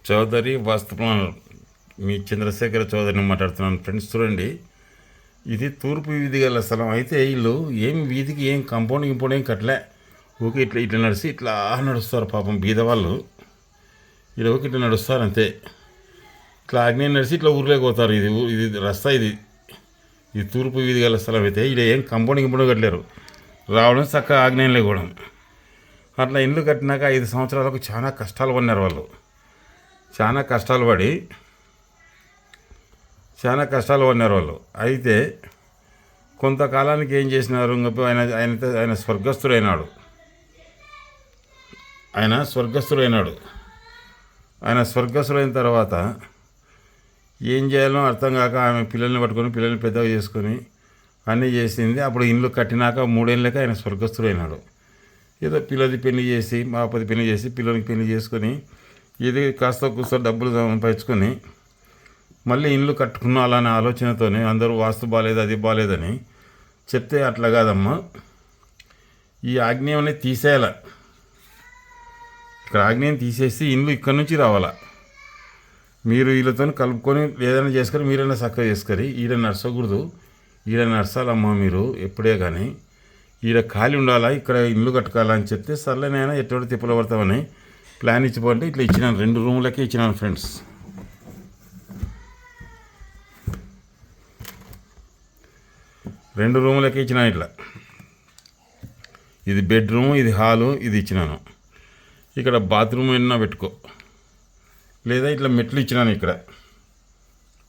చౌదరి వాస్తు planar మీ చంద్రశేఖర చౌదరిని మాట్లాడుతున్నాను. Friends చూడండి, ఇది తూర్పు వీధి గల స్థలం. అయితే వీళ్ళు ఏం వీధికి ఏం కంపౌండ్ ఏం కట్టలే, ఊకే ఇట్లా ఇట్లా నడిచి ఇట్లా నడుస్తారు. పాపం బీద వాళ్ళు ఇలా ఊకి ఇట్లా నడుస్తారు అంతే. ఇట్లా ఆగ్నేయం నడిచి ఇట్లా ఊర్లోకి పోతారు. ఇది రస్తా, ఇది తూర్పు వీధి గల స్థలం. అయితే ఇలా ఏం కంపౌండ్ కట్టలేరు, రావడం చక్కగా ఆగ్నేయంలో కూడా. అట్లా ఇల్లు కట్టినాక 5 సంవత్సరాలకు చాలా కష్టాలు పడినారు వాళ్ళు. చాలా కష్టాలు పడినారు వాళ్ళు. అయితే కొంతకాలానికి ఏం చేసినారు, ఆయన స్వర్గస్థుడైనాడు. ఆయన స్వర్గస్థుడైన తర్వాత ఏం చేయాలో అర్థం కాక ఆమె పిల్లల్ని పట్టుకొని పిల్లల్ని పెద్దగా చేసుకొని అన్నీ చేసింది. అప్పుడు ఇల్లు కట్టినాక 3 ఏళ్ళకి ఆయన స్వర్గస్థుడైనాడు. ఏదో పిల్లది పెళ్లి చేసి, మాపది పెళ్లి చేసి, పిల్లలకి పెళ్లి చేసుకొని ఇది కాస్త కూస్త డబ్బులు సంపాదించుకొని మళ్ళీ ఇల్లు కట్టుకున్నాలనే ఆలోచనతోనే అందరూ వాస్తు బాగాలేదు, అది బాగాలేదని చెప్తే అట్లా కాదమ్మా, ఈ ఆగ్నేయం అనేది తీసేయాల. ఇక్కడ ఆగ్నేయం తీసేసి ఇల్లు ఇక్కడ నుంచి రావాలా. మీరు వీళ్ళతో కలుపుకొని ఏదైనా చేసుకొని మీరైనా చక్కగా చేసుకొని ఈడ నడచకూడదు. ఈడ నడచాలమ్మా మీరు ఎప్పుడే కానీ. ఈడ ఖాళీ ఉండాలా, ఇక్కడ ఇల్లు కట్టుకోవాలని చెప్తే సర్లేనైనా ఎటువంటి తిప్పలు పడతామని ప్లాన్ ఇచ్చిపోతే ఇట్లా ఇచ్చినాను. 2 రూములకే ఇచ్చినాను ఫ్రెండ్స్. రెండు రూములకే ఇచ్చినాను. ఇట్లా ఇది బెడ్రూము, ఇది హాలు, ఇది ఇచ్చినాను. ఇక్కడ బాత్రూమ్ ఏమన్నా పెట్టుకో, లేదా ఇట్లా మెట్లు ఇచ్చినాను. ఇక్కడ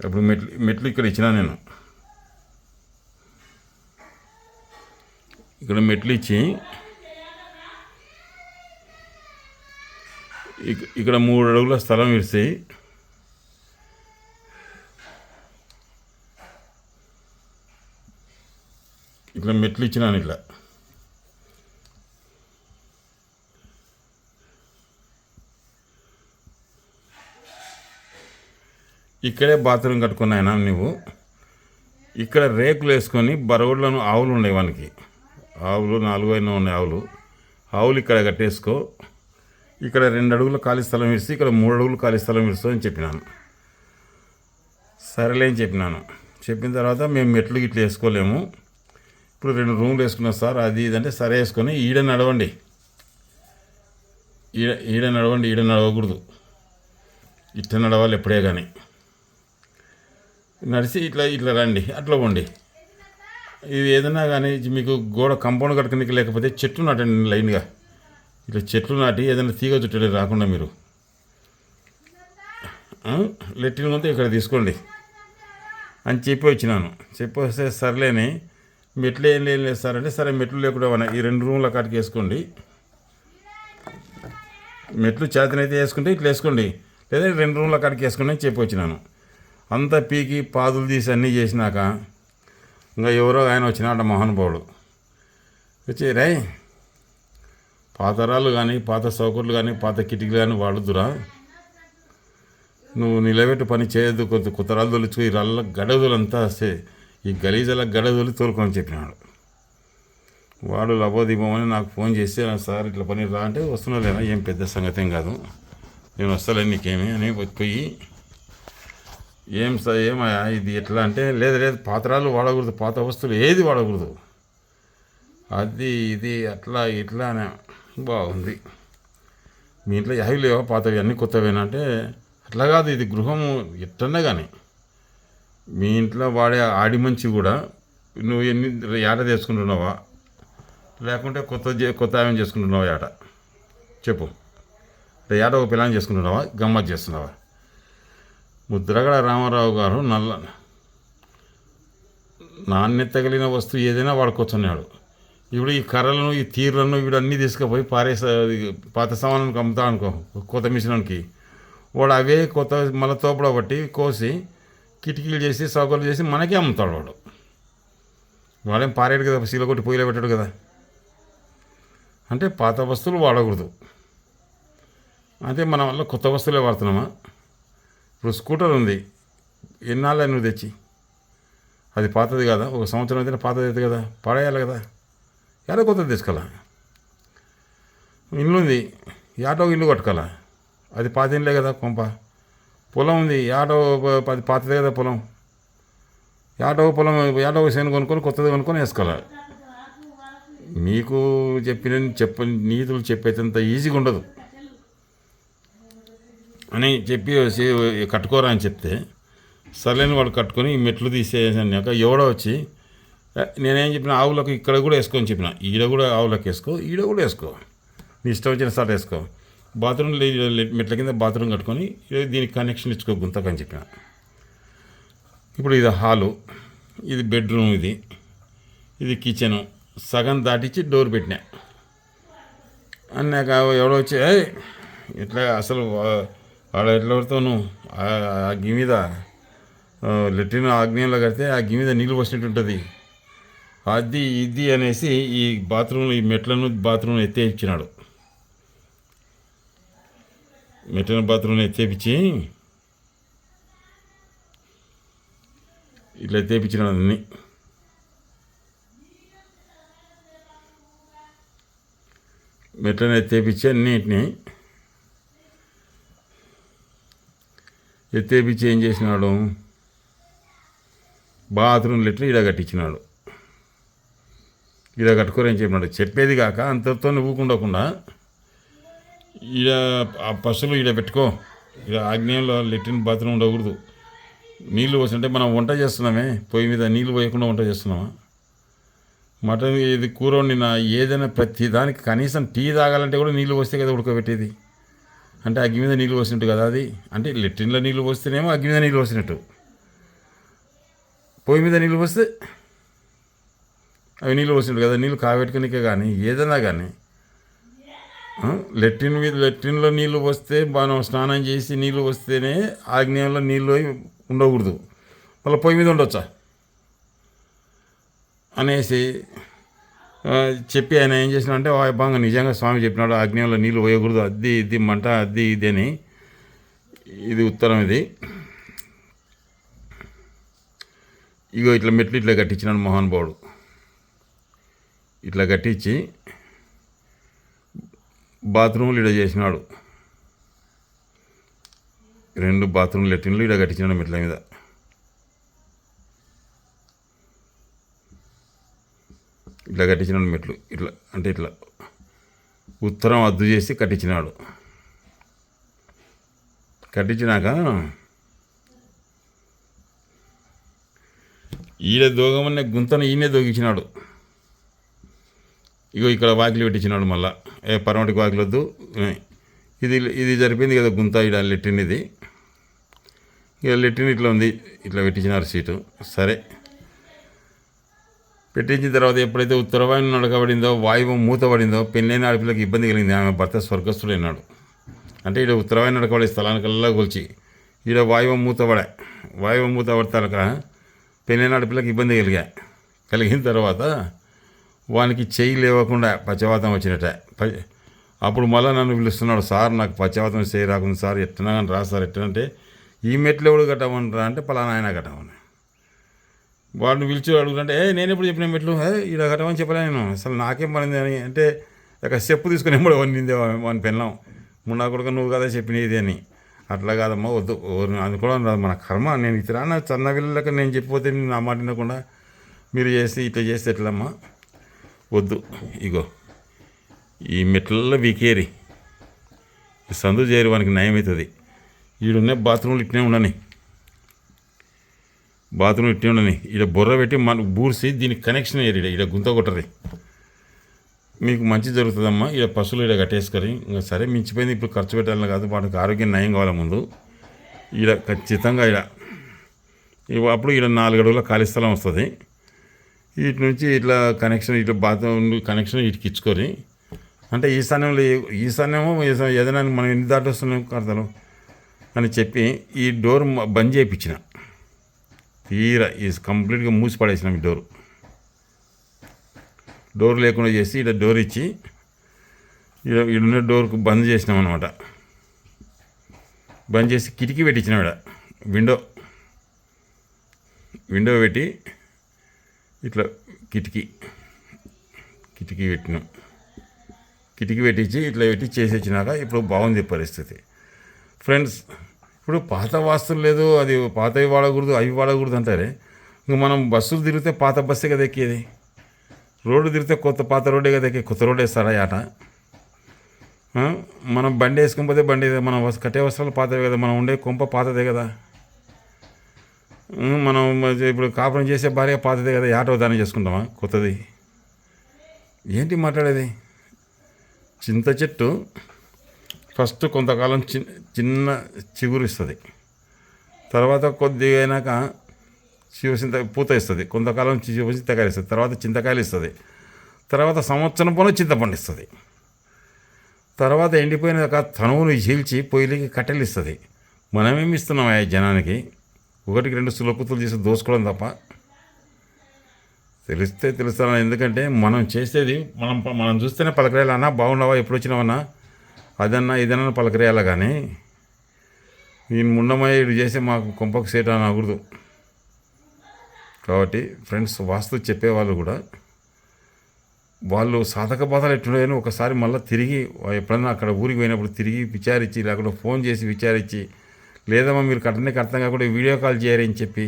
ఇప్పుడు మెట్లు ఇక్కడ ఇచ్చినా నేను. ఇక్కడ మెట్లు ఇచ్చి ఇక్కడ 3 అడుగుల స్థలం విడిసి ఇట్లా మెట్లు ఇచ్చినాను. ఇట్లా ఇక్కడే బాత్రూమ్ కట్టుకున్నాయినా నువ్వు. ఇక్కడ రేకులు వేసుకొని బరగొడ్లను ఆవులు ఉన్నాయి, వానికి ఆవులు 4 ఉన్నాయి ఆవులు ఇక్కడ కట్టేసుకో. ఇక్కడ 2 అడుగుల ఖాళీ స్థలం ఇస్తే ఇక్కడ 3 అడుగులు ఖాళీ స్థలం ఇస్తాం అని చెప్పినాను. సరేలే అని చెప్పిన తర్వాత మేము మెట్లు ఇట్లా వేసుకోలేము, ఇప్పుడు 2 రూములు వేసుకున్నాం సార్, అది ఇదంటే సరే వేసుకొని ఈడ నడవండి, ఈడ నడవకూడదు, ఇట్ట నడవాలి ఎప్పుడే కానీ. నడిచి ఇట్లా రండి, అట్లా పోండి. ఇది ఏదైనా కానీ మీకు గోడ కంపౌండ్ కట్టుకునేకి లేకపోతే చెట్లు నాటండి లైన్గా. ఇట్లా చెట్లు నాటి ఏదైనా తీగ చుట్టడి రాకుండా మీరు లెట్రిన్ అంతా ఇక్కడ తీసుకోండి అని చెప్పి వస్తే సర్లేని మెట్లు ఏం లేదు సార్ అంటే, సరే మెట్లు లేకుండా ఈ 2 రూముల కాటికి వేసుకోండి. మెట్లు చేతనైతే వేసుకుంటే ఇట్లా వేసుకోండి, లేదా 2 రూముల కాటికి వేసుకోండి అని చెప్పి అంతా పీకి పాదులు తీసి అన్నీ చేసినాక ఇంకా ఎవరో ఆయన వచ్చినాట మహానుభావుడు. వచ్చి రే, పాతరాలు కానీ పాత సౌకర్యాలు కానీ పాత కిటికీలు కానీ వాడుదురా, నువ్వు నిలబెట్టు పని చేయొద్దు, కొత్త రాళ్ళు తొలుచుకో, ఈ రాళ్ళ గడదులంతా ఈ గలీజల గడదొలి తోలుకొని చెప్పినాడు. వాడు లబోదీపమని నాకు ఫోన్ చేసి, సార్ ఇట్లా పని రా అంటే వస్తున్నా లేదా, ఏం పెద్ద సంగతి ఏం కాదు, నేను వస్తాలే నీకేమి అని పోయి ఏమయ్యా ఇది ఎట్లా అంటే, లేదు పాత్రలు వాడకూడదు, పాత వస్తువులు ఏది వాడకూడదు, అది ఇది అట్లా ఇట్లా అని. బాగుంది, మీ ఇంట్లో అవి లేవా పాతవి అన్నీ కొత్తవేనా అంటే, అట్లా కాదు, ఇది గృహము ఎట్టన్నా కానీ మీ ఇంట్లో వాడే ఆడి మంచి కూడా నువ్వు ఏట చేసుకుంటున్నావా, లేకుంటే కొత్త ఆమె చేసుకుంటున్నావా ఏట చెప్పు. ఏట ఒక పిల్లని చేసుకుంటున్నావా, గమ్మత్ చేస్తున్నావా? ముద్రగడ రామారావు గారు నాణ్యత కలిగిన వస్తువు ఏదైనా వాడుకోవచ్చున్నాడు. ఇప్పుడు ఈ కర్రలను, ఈ తీర్లను వీడన్నీ తీసుకుపోయి పాత సామానానికి అమ్ముతా అనుకో, కొత్త మిషన్కి వాడు అవే కొత్త మళ్ళీ తోపడ బట్టి కోసి కిటికీలు చేసి సౌకర్యాలు చేసి మనకే అమ్ముతాడు వాడు. వాడేం పారేడు కదా, శీల కొట్టి పొయ్యిలో పెట్టాడు కదా. అంటే పాత వస్తువులు వాడకూడదు. అంటే మన వల్ల కొత్త వస్తువులే వాడుతున్నామా? ఇప్పుడు స్కూటర్ ఉంది, ఎన్నాళ్ళ నువ్వు తెచ్చి, అది పాతది కదా, 1 సంవత్సరం అయితే పాతది అవుతుంది కదా, పడేయాలి కదా, ఎలా కొత్తది తీసుకోవాలా? ఇల్లు ఉంది, ఆటో ఇల్లు కట్టుకోవాలా, అది పాత ఇల్లే కదా కొంప. పొలం ఉంది, ఆటో పాతదే కదా పొలం, ఆటో సేను కొనుక్కొని కొత్తది కొనుక్కొని వేసుకోవాలి. మీకు నీతులు చెప్పేంత ఈజీగా ఉండదు అని చెప్పి కట్టుకోరా అని చెప్తే సర్లేని వాడు కట్టుకొని ఈ మెట్లు తీసేసాక ఎవడో వచ్చి నేనేం చెప్పిన ఆవులకు ఇక్కడ కూడా వేసుకొని చెప్పిన, ఈడ కూడా ఆవులకు వేసుకో, ఈడ కూడా వేసుకో, నీ ఇష్టం వచ్చిన సార్ వేసుకో, బాత్రూమ్ మెట్ల కింద బాత్రూమ్ కట్టుకొని దీనికి కనెక్షన్ ఇచ్చుకో గుంతకని చెప్పిన. ఇప్పుడు ఇది హాలు, ఇది బెడ్రూమ్, ఇది కిచెను, సగం దాటించి డోర్ పెట్టినా. అన్నాక ఎవడో వచ్చి ఇట్లా అసలు ఆడ ఎట్లా పడతావు అగ్గి మీద, లెట్రిన్ ఆగ్నేయంలో కడితే అగ్గి మీద నీళ్ళు పోసినట్టు ఉంటుంది, అది ఇది అనేసి ఈ బాత్రూమ్ ఈ మెట్లను బాత్రూమ్ ఎత్తేపించినాడు. మెట్లను బాత్రూమ్ ఎత్తేపించి ఇట్లా ఎత్తేపించినాడు అన్నీ. మెట్లను ఎత్తేపించి అన్నిటిని ఎత్తేపించి ఏం చేసినాడు, బాత్రూమ్ లెటర్ ఈడ కట్టించినాడు. ఈడ కట్టుకోరని చెప్పినాడు. చెప్పేది కాక అంతతో ఊకుండకుండా ఈడ ఆ పశువులు ఈడ పెట్టుకో, ఈడ ఆగ్నేయంలో లెట్రిన్ బాత్రూమ్ ఉండకూడదు, నీళ్ళు పోస్తుంటే మనం వంట చేస్తున్నామే పొయ్యి మీద నీళ్ళు పోయకుండా వంట చేస్తున్నామా, మటన్ ఇది కూర వండిన ఏదైనా ప్రతి దానికి కనీసం టీ తాగాలంటే కూడా నీళ్ళు పోస్తే కదా ఉడకబెట్టేది, అంటే అగ్గి మీద నీళ్ళు పోసినట్టు కదా అది, అంటే లెట్రిన్లో నీళ్ళు పోస్తేనేమో అగ్గి మీద నీళ్ళు పోసినట్టు, పొయ్యి మీద నీళ్ళు పోస్తే అవి నీళ్ళు పోసినట్టు కదా. నీళ్ళు కాబెట్టుకునికే కానీ ఏదైనా కానీ లెట్రిన్లో నీళ్ళు పోస్తే మనం స్నానం చేసి నీళ్ళు వస్తేనే ఆగ్నేయంలో నీళ్ళు ఉండకూడదు, మళ్ళీ పొయ్యి మీద ఉండొచ్చా అనేసి చెప్పి ఆయన ఏం చేసినాడంటే బాగా నిజంగా స్వామి చెప్పినాడు, ఆగ్నేయంలో నీళ్ళు పోయకూడదు, అది ఇది మంట అది ఇది అని. ఇది ఉత్తరం, ఇది ఇగో ఇట్లా మెట్లు ఇట్లా కట్టించినాడు మహానుభావుడు. ఇట్లా కట్టించి బాత్రూములు ఇడ చేసినాడు, 2 బాత్రూమ్ లెట్రిన్లు ఇడ కట్టించినాడు మెట్ల మీద. ఇట్లా కట్టించినాడు మెట్లు, ఇట్లా అంటే ఇట్లా ఉత్తరం అద్దు చేసి కట్టించినాడు. కట్టించినాక ఈడ దోగమనే గుంతను ఈయనే దోగించినాడు. ఇగో ఇక్కడ వాకిలి పెట్టించినాడు. మళ్ళా పరమటికి వాకిలి వద్దు, ఇది జరిపోయింది కదా గుంత, ఈడ లెట్రిన్, ఇది ఇక లెట్రిన్ ఇట్లా ఉంది, ఇట్లా పెట్టించినారు సీటు. సరే పెట్టించిన తర్వాత ఎప్పుడైతే ఉత్తరవాయువు నడకబడిందో, వాయువు మూతబడిందో, పెళ్ళైన ఆడపిల్లకి ఇబ్బంది కలిగింది. ఆమె భర్త స్వర్గస్థుడైనాడు. అంటే ఈడ ఉత్తరవాయువు నడకబడే స్థలానికల్లా కొలిచి ఈడ వాయువు మూతబడతాక పెళ్ళైన ఆడపిల్లకి ఇబ్బంది కలిగిన తర్వాత వానికి చెయ్యి లేవకుండా పచ్చవాతం వచ్చినట్ట. అప్పుడు మళ్ళీ నన్ను పిలుస్తున్నాడు, సార్ నాకు పచ్చవాతం చేయి రాకుండా సార్, ఎట్టనా కానీ రా సార్, ఎట్టనంటే ఈ మెట్లు ఎవడు కట్టమంటారా అంటే పలానా ఆయన కట్టమని. వాడిని పిలిచి అడుగుతుంటే నేను ఎప్పుడు చెప్పిన మెట్లు ఈడ కట్టమని చెప్పలే నేను, అసలు నాకేం పడింది అని అంటే ఇక చెప్పు తీసుకుని ఎప్పుడు వండిందే వాని పెళ్ళాం, మున్నా కొడుకు నువ్వు కదా చెప్పినది అని. అట్లా కాదమ్మా, వద్దు అనుకోవడం రాదు, మన కర్మ. నేను ఇతరా నా చన్న పిల్లలకి నేను చెప్పిపోతే నా మాట వినకుండా మీరు చేసి ఇట్లా చేస్తే ఎట్లమ్మా, వద్దు. ఇగో ఈ మెట్లలో వీకేరి సందు చేరి వానికి నయం అవుతుంది. ఈడున్న బాత్రూమ్లు ఇట్నే ఉండని, ఈడ బొర్ర పెట్టి మనకు బూర్సి దీనికి కనెక్షన్ అయ్యారు. ఈడ గుంత కొట్టరి, మీకు మంచి జరుగుతుందమ్మా. ఈడ పశువులు ఈడ కట్టేసుకొని ఇంకా సరే మించిపోయింది, ఇప్పుడు ఖర్చు పెట్టాలని కాదు, వాటికి ఆరోగ్యం నయం కావాలి ముందు. ఈడ ఖచ్చితంగా అప్పుడు ఈడ 4 అడుగుల ఖాళీ స్థలం వస్తుంది. వీటి నుంచి ఇట్లా కనెక్షన్, ఇట్లా బాత్రూమ్ కనెక్షన్ వీటికి ఇచ్చుకొని, అంటే ఈశాన్యమో ఏదైనా మనం ఎన్ని దాటి వస్తున్నాం కడతాను అని చెప్పి ఈ డోర్ బంద్ చేయించిన, తీరా కంప్లీట్గా మూసి పడేసినాం. ఈ డోర్ లేకుండా చేసి ఇక్కడ డోర్ ఇచ్చి ఈడున్న డోర్కు బంద్ చేసినాం అనమాట. బంద్ చేసి కిటికీ పెట్టించినాం. విండో పెట్టి ఇట్లా కిటికీ పెట్టినాం. కిటికీ పెట్టించి ఇట్లా పెట్టి చేసి వచ్చినాక ఇప్పుడు బాగుంది పరిస్థితి. ఫ్రెండ్స్, ఇప్పుడు పాత వాస్తులు లేదు, అది పాతవి వాడకూడదు అవి వాడకూడదు అంటారే. ఇంక మనం బస్సులు తిరిగితే పాత బస్సే కదా ఎక్కేది, రోడ్డు తిరిగితే పాత రోడ్డే కదా ఎక్కి కొత్త రోడ్డు వేస్తారా ఆట. మనం బండి వేసుకుని బండి మనం కట్టే వస్త్రాలు పాతవే కదా, మనం ఉండే కొంప పాతదే కదా, మనం ఇప్పుడు కాపురం చేసే భార్య పాతదే కదా, ఆటో దాన్ని చేసుకుంటామా కొత్తది? ఏంటి మాట్లాడేది? చింత చెట్టు ఫస్ట్ కొంతకాలం చిన్న చిగురు ఇస్తుంది, తర్వాత కొద్దిగా అయినాక పూత ఇస్తుంది, కొంతకాలం చింతకాయలు ఇస్తుంది, తర్వాత చింతకాయలు ఇస్తుంది, తర్వాత సంవత్సరం పోను చింతపండు ఇస్తుంది, తర్వాత ఎండిపోయిన తనువును చీల్చి పొయ్యిలకి కట్టెలు ఇస్తుంది. మనమేమి ఇస్తున్నాం ఆ జనానికి? 1-2 సులకుతులు చేసి దోసుకోవడం తప్ప. తెలిస్తే తెలుస్తాను. ఎందుకంటే మనం చేసేది మనం చూస్తేనే పలకరేయాలన్నా, బాగున్నావా ఎప్పుడు వచ్చినావన్నా, అదన్నా ఇదన్నా పలకరేయాలి. కానీ ఈయన ముండమయ్య ఇటు చేసి మాకు కొంపకు సేట అనకూడదు. కాబట్టి ఫ్రెండ్స్, వాస్తు చెప్పేవాళ్ళు కూడా వాళ్ళు సాధక బాధలు ఎట్లున్నాయని ఒకసారి మళ్ళీ తిరిగి ఎప్పుడన్నా అక్కడ ఊరికి పోయినప్పుడు తిరిగి విచారించి, లేకుండా ఫోన్ చేసి విచారించి, లేదమ్మా మీరు కట్టనే అర్థం కాకుండా వీడియో కాల్ చేయరని చెప్పి.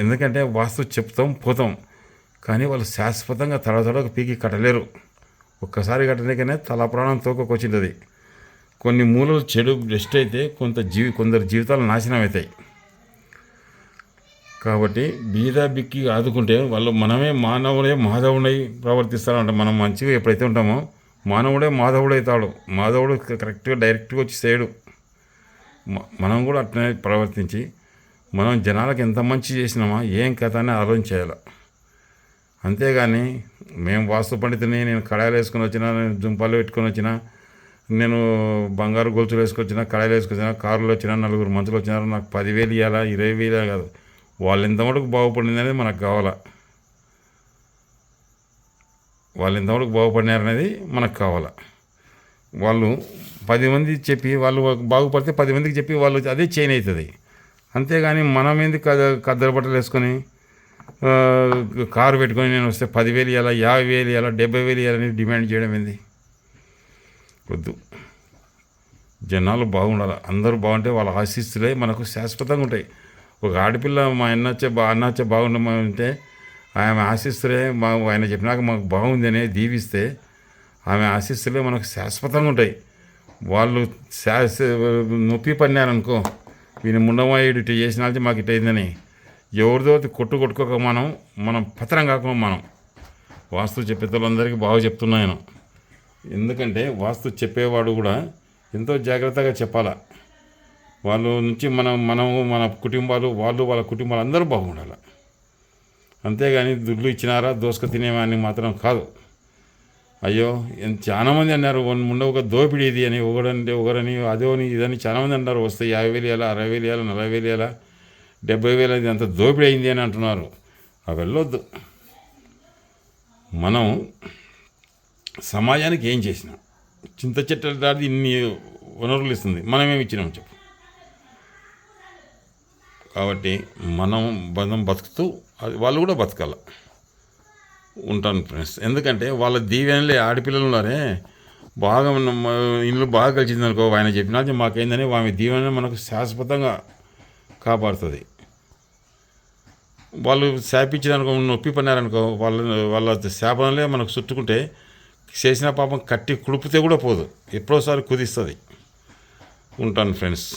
ఎందుకంటే వాస్తు చెప్తాం పోతాం, కానీ వాళ్ళు శాశ్వతంగా తడతడకు పీకి కట్టలేరు. ఒక్కసారి కట్టడానికనే తల ప్రాణం తోకొచ్చింది. కొన్ని మూలలు చెడు బెస్ట్ అయితే కొందరు జీవితాలు నాశనం అవుతాయి. కాబట్టి బీద బిక్కి ఆదుకుంటే వాళ్ళు మనమే మానవుడే మాధవుడై ప్రవర్తిస్తారంట. మనం మంచిగా ఎప్పుడైతే ఉంటామో మానవుడే మాధవుడు అవుతాడు. మాధవుడు కరెక్ట్గా డైరెక్ట్గా వచ్చి చేయడు. మనం కూడా అట్లనే ప్రవర్తించి మనం జనాలకు ఎంత మంచి చేసినామా ఏం కథ అని ఆలోచన చేయాలి. అంతేగాని మేము వాస్తు పండితుని, నేను కడాయిలు వేసుకొని వచ్చినా, నేను జుంపాలు పెట్టుకొని వచ్చినా, నేను బంగారు గొలుసులు వేసుకొచ్చినా, కడాయిలు వేసుకొచ్చినా, కారులో వచ్చినా, 4 మంచులు వచ్చినారు, నాకు 10,000 ఇవ్వాలా 20,000 కాదు. వాళ్ళు ఎంతవరకు బాగుపడింది అనేది మనకు కావాలా, వాళ్ళు ఎంతవరకు బాగుపడినారనేది మనకు కావాలా. వాళ్ళు 10 మంది చెప్పి వాళ్ళు బాగుపడితే 10 మందికి చెప్పి వాళ్ళు అదే చైన్ అవుతుంది. అంతేగాని మనం ఎందుకు కద్దరు బట్టలు వేసుకొని కారు పెట్టుకొని నేను వస్తే 10,000 ఇవ్వాలా, 50,000 ఇవ్వాలా, 70,000 ఇవ్వాలని డిమాండ్ చేయడం ఏంది? వద్దు. జనాలు బాగుండాలి, అందరూ బాగుంటే వాళ్ళ ఆశీస్సులే మనకు శాశ్వతంగా ఉంటాయి. ఒక ఆడపిల్ల మా అన్నచ్చే బాగుండమంటే ఆమె ఆశీస్సులే ఆయన చెప్పినాక మాకు బాగుంది అని దీవిస్తే ఆమె ఆశీస్సులే మనకు శాశ్వతంగా ఉంటాయి. వాళ్ళు నొప్పి పడినారనుకో, వీని ముండమాయుడు ఇటు చేసిన మాకు ఇటు అయిందని ఎవరిదో కొట్టుకోక మనం పత్రం కాకుండా మనం వాస్తు చెప్పేతోళ్ళందరికీ బాగా చెప్తున్నాను. ఎందుకంటే వాస్తు చెప్పేవాడు కూడా ఎంతో జాగ్రత్తగా చెప్పాలా. వాళ్ళ నుంచి మన కుటుంబాలు, వాళ్ళ కుటుంబాలు అందరూ బాగుండాలి. అంతేగాని దుడ్లు ఇచ్చినారా దోసుక తినేవాన్ని మాత్రం కాదు. అయ్యో చాలామంది అన్నారు ఒక దోపిడీ ఇది అని, ఒకరని అదోని ఇదని చాలామంది అన్నారు. వస్తే 50,000 ఇవ్వాలా, 60,000 ఇవ్వాలా, 40,000 ఇవ్వాలా, 70,000 ఇది అంత దోపిడీ అయింది అని అంటున్నారు. అవి వెళ్ళొద్దు. మనం సమాజానికి ఏం చేసినాం? చింత చెట్టు దాటి ఇన్ని వనరులు ఇస్తుంది, మనమేమి ఇచ్చినాం చెప్పు. కాబట్టి మనం బతుకుతూ వాళ్ళు కూడా బతకాల. ఉంటాను ఫ్రెండ్స్. ఎందుకంటే వాళ్ళ దీవెనలే ఆడపిల్లలు ఉన్నారే, బాగా ఇల్లు బాగా కలిసింది అనుకో, ఆయన చెప్పినా మాకేందని ఆమె దీవెన మనకు శాశ్వతంగా కాపాడుతుంది. వాళ్ళు శాపించిననుకో, నొప్పి పడినారనుకో, వాళ్ళ శాపనలే మనకు చుట్టుకుంటే చేసిన పాపం కట్టి కుడిపితే కూడా పోదు, ఎప్పుడోసారి కుదిస్తుంది. ఉంటాను ఫ్రెండ్స్.